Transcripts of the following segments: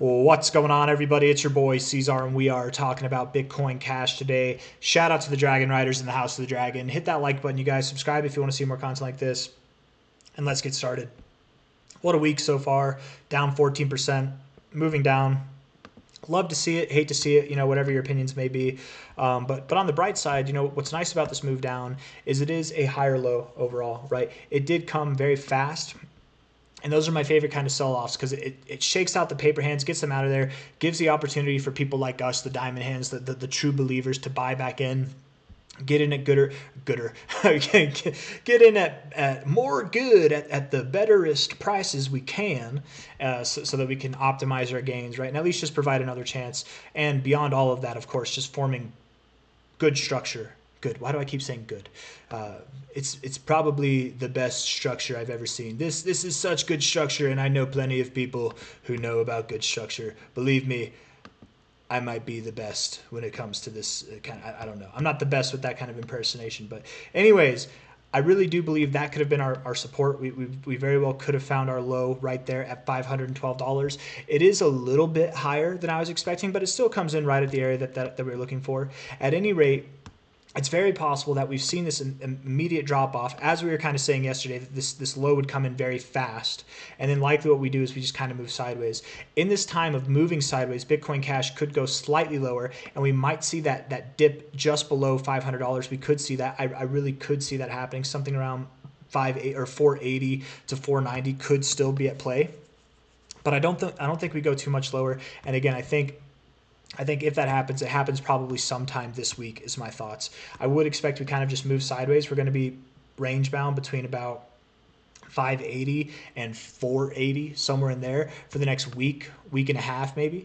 What's going on, everybody? It's your boy C-Zar, and we are talking about Bitcoin Cash today. Shout out to the Dragon Riders in the House of the Dragon. Hit that like button, you guys. Subscribe if you want to see more content like this. And let's get started. What a week so far. Down 14%. Moving down. Love to see it, hate to see it, whatever your opinions may be. But on the bright side, what's nice about this move down is it is a higher low overall, right? It did come very fast. And those are my favorite kind of sell-offs because it shakes out the paper hands, gets them out of there, gives the opportunity for people like us, the diamond hands, the true believers, to buy back in, get in at gooder, get in at more good at the betterest prices we can, so that we can optimize our gains, right? And at least just provide another chance. And beyond all of that, of course, just forming good structure. Good. Why do I keep saying good? It's probably the best structure I've ever seen. This is such good structure, and I know plenty of people who know about good structure. Believe me, I might be the best when it comes to this kind of, I don't know. I'm not the best with that kind of impersonation, but anyways, I really do believe that could have been our support. We very well could have found our low right there at $512. It is a little bit higher than I was expecting, but it still comes in right at the area that we were looking for. At any rate, it's very possible that we've seen this immediate drop-off. As we were kind of saying yesterday, that this low would come in very fast. And then likely what we do is we just kind of move sideways. In this time of moving sideways, Bitcoin Cash could go slightly lower, and we might see that dip just below $500. We could see that. I really could see that happening. Something around 480 to 490 could still be at play. But I don't think we go too much lower. And again, I think if that happens, it happens probably sometime this week is my thoughts. I would expect we kind of just move sideways. We're going to be range bound between about 580 and 480, somewhere in there for the next week and a half maybe.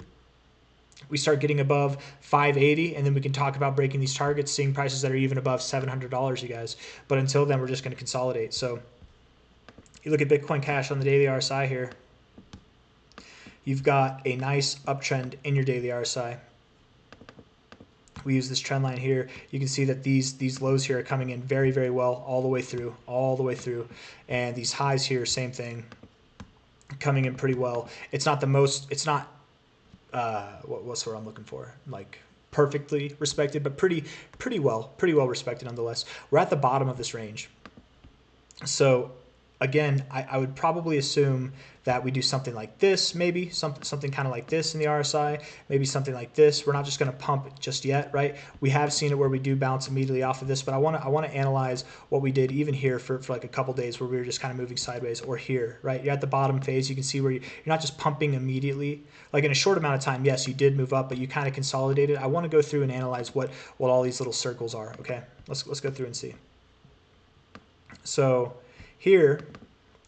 We start getting above 580, and then we can talk about breaking these targets, seeing prices that are even above $700, you guys. But until then, we're just going to consolidate. So you look at Bitcoin Cash on the daily RSI here. You've got a nice uptrend in your daily RSI. We use this trend line here. You can see that these lows here are coming in very, very well all the way through. And these highs here, same thing, coming in pretty well. It's not the most, it's not, what's the word I'm looking for? Like perfectly respected, but pretty well respected nonetheless. We're at the bottom of this range. So again, I would probably assume that we do something like this, maybe something kind of like this in the RSI, maybe something like this. We're not just going to pump just yet, right? We have seen it where we do bounce immediately off of this, but I want to analyze what we did even here for like a couple days where we were just kind of moving sideways, or here, right? You're at the bottom phase. You can see where you're not just pumping immediately. Like in a short amount of time, yes, you did move up, but you kind of consolidated. I want to go through and analyze what all these little circles are. Okay, let's go through and see. So here,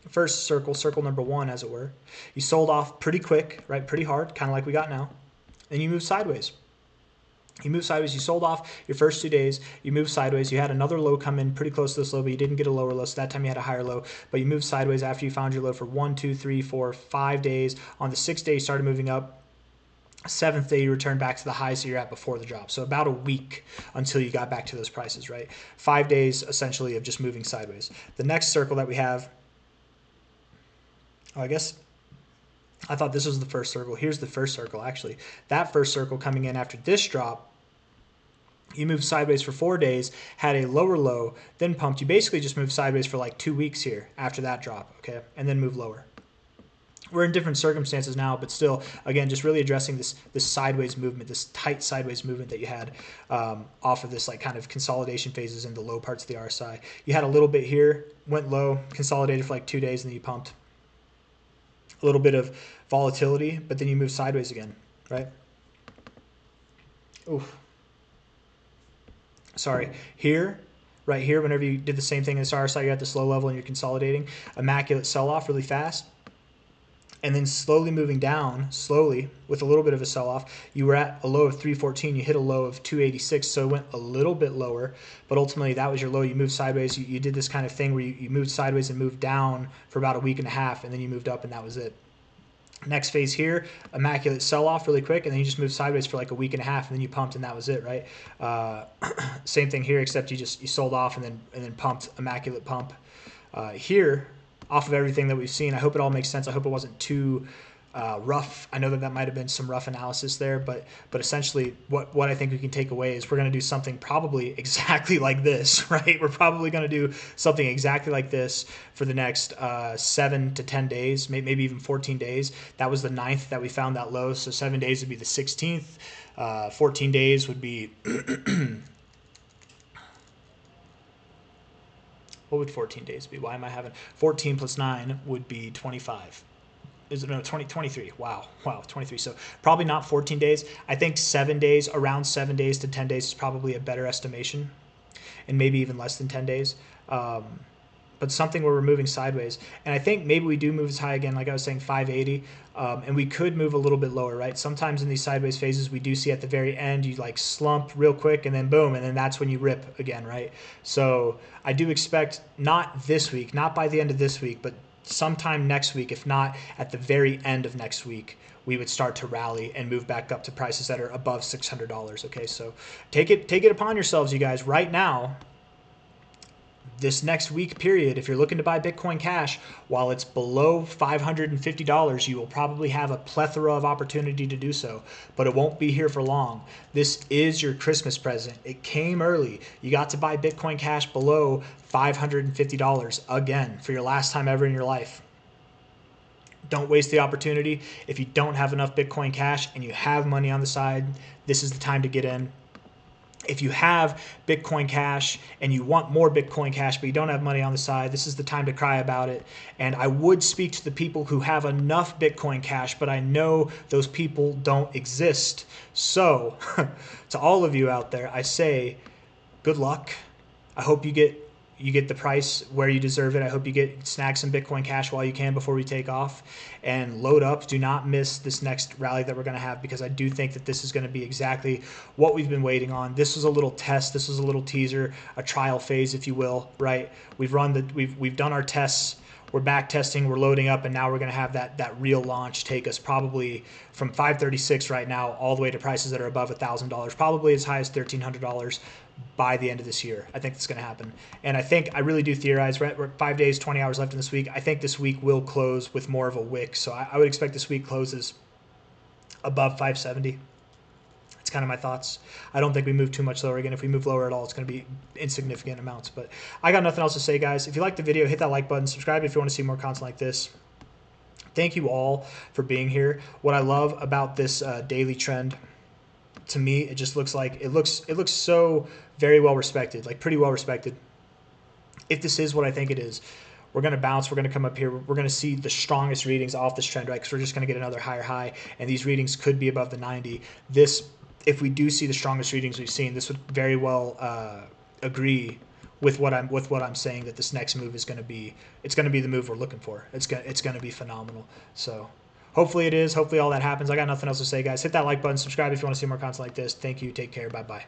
first circle number one, as it were, you sold off pretty quick, right? Pretty hard, kind of like we got now. Then you move sideways. You sold off your first 2 days, you moved sideways, you had another low come in pretty close to this low, but you didn't get a lower low, so that time you had a higher low, but you moved sideways after you found your low for 1, 2, 3, 4, 5 days. On the 6th day, you started moving up. 7th day, you returned back to the highs that you're at before the drop. So about a week until you got back to those prices, right? 5 days, essentially, of just moving sideways. The next circle that we have, I guess I thought this was the first circle. Here's the first circle, actually. That first circle coming in after this drop, you moved sideways for 4 days, had a lower low, then pumped. You basically just moved sideways for like 2 weeks here after that drop, okay? And then move lower. We're in different circumstances now, but still, again, just really addressing this sideways movement, this tight sideways movement that you had off of this like kind of consolidation phases in the low parts of the RSI. You had a little bit here, went low, consolidated for like 2 days, and then you pumped. A little bit of volatility, but then you move sideways again, right? Oof. Sorry. Here, right here, whenever you did the same thing in this RSI, you're at this low level and you're consolidating. Immaculate sell-off really fast. And then slowly moving down, slowly, with a little bit of a sell-off, you were at a low of 314. You hit a low of 286, so it went a little bit lower. But ultimately, that was your low. You moved sideways. You did this kind of thing where you moved sideways and moved down for about a week and a half, and then you moved up, and that was it. Next phase here, immaculate sell-off really quick, and then you just moved sideways for like a week and a half, and then you pumped, and that was it, right? Same thing here, except you sold off and then pumped, immaculate pump. Here, off of everything that we've seen, I hope it all makes sense. I hope it wasn't too rough. I know that that might have been some rough analysis there, but essentially what I think we can take away is we're going to do something probably exactly like this, right? We're probably going to do something exactly like this for the next 7 to 10 days, maybe even 14 days. That was the 9th that we found that low, so 7 days would be the 16th. 14 days would be what would 14 days be? Why am I having 14 plus 9 would be 25. Is it no 23? Wow, 23. So probably not 14 days. I think 7 days, around 7 days to 10 days is probably a better estimation, and maybe even less than 10 days. But something where we're moving sideways, and I think maybe we do move as high again, like I was saying, 580, and we could move a little bit lower, right? Sometimes in these sideways phases, we do see at the very end you like slump real quick, and then boom, and then that's when you rip again, right? So I do expect not this week, not by the end of this week, but sometime next week, if not at the very end of next week, we would start to rally and move back up to prices that are above $600. Okay, so take it upon yourselves, you guys, right now. This next week period, if you're looking to buy Bitcoin Cash, while it's below $550, you will probably have a plethora of opportunity to do so, but it won't be here for long. This is your Christmas present. It came early. You got to buy Bitcoin Cash below $550 again for your last time ever in your life. Don't waste the opportunity. If you don't have enough Bitcoin Cash and you have money on the side, this is the time to get in. If you have Bitcoin Cash and you want more Bitcoin Cash, but you don't have money on the side, this is the time to cry about it. And I would speak to the people who have enough Bitcoin Cash, but I know those people don't exist. So to all of you out there, I say good luck. I hope you get the price where you deserve it. I hope you snag some Bitcoin Cash while you can before we take off, and load up. Do not miss this next rally that we're going to have, because I do think that this is going to be exactly what we've been waiting on. This was a little test. This was a little teaser, a trial phase, if you will, right? We've done our tests. We're back testing, we're loading up, and now we're going to have that real launch take us probably from 536 right now all the way to prices that are above $1,000, probably as high as $1,300 by the end of this year. I think that's going to happen. And I really do theorize, we're at 5 days, 20 hours left in this week. I think this week will close with more of a wick. So I would expect this week closes above 570. It's kind of my thoughts. I don't think we move too much lower. Again, if we move lower at all, it's going to be insignificant amounts. But I got nothing else to say, guys. If you liked the video, hit that like button. Subscribe if you want to see more content like this. Thank you all for being here. What I love about this daily trend, to me, it just looks like it looks so very well respected, like pretty well respected. If this is what I think it is, we're going to bounce. We're going to come up here. We're going to see the strongest readings off this trend, right? Because we're just going to get another higher high, and these readings could be above the 90. If we do see the strongest readings we've seen, this would very well agree with what I'm saying, that this next move is going to be. It's going to be the move we're looking for. It's going to be phenomenal. So hopefully it is. Hopefully all that happens. I got nothing else to say, guys. Hit that like button. Subscribe if you want to see more content like this. Thank you. Take care. Bye bye.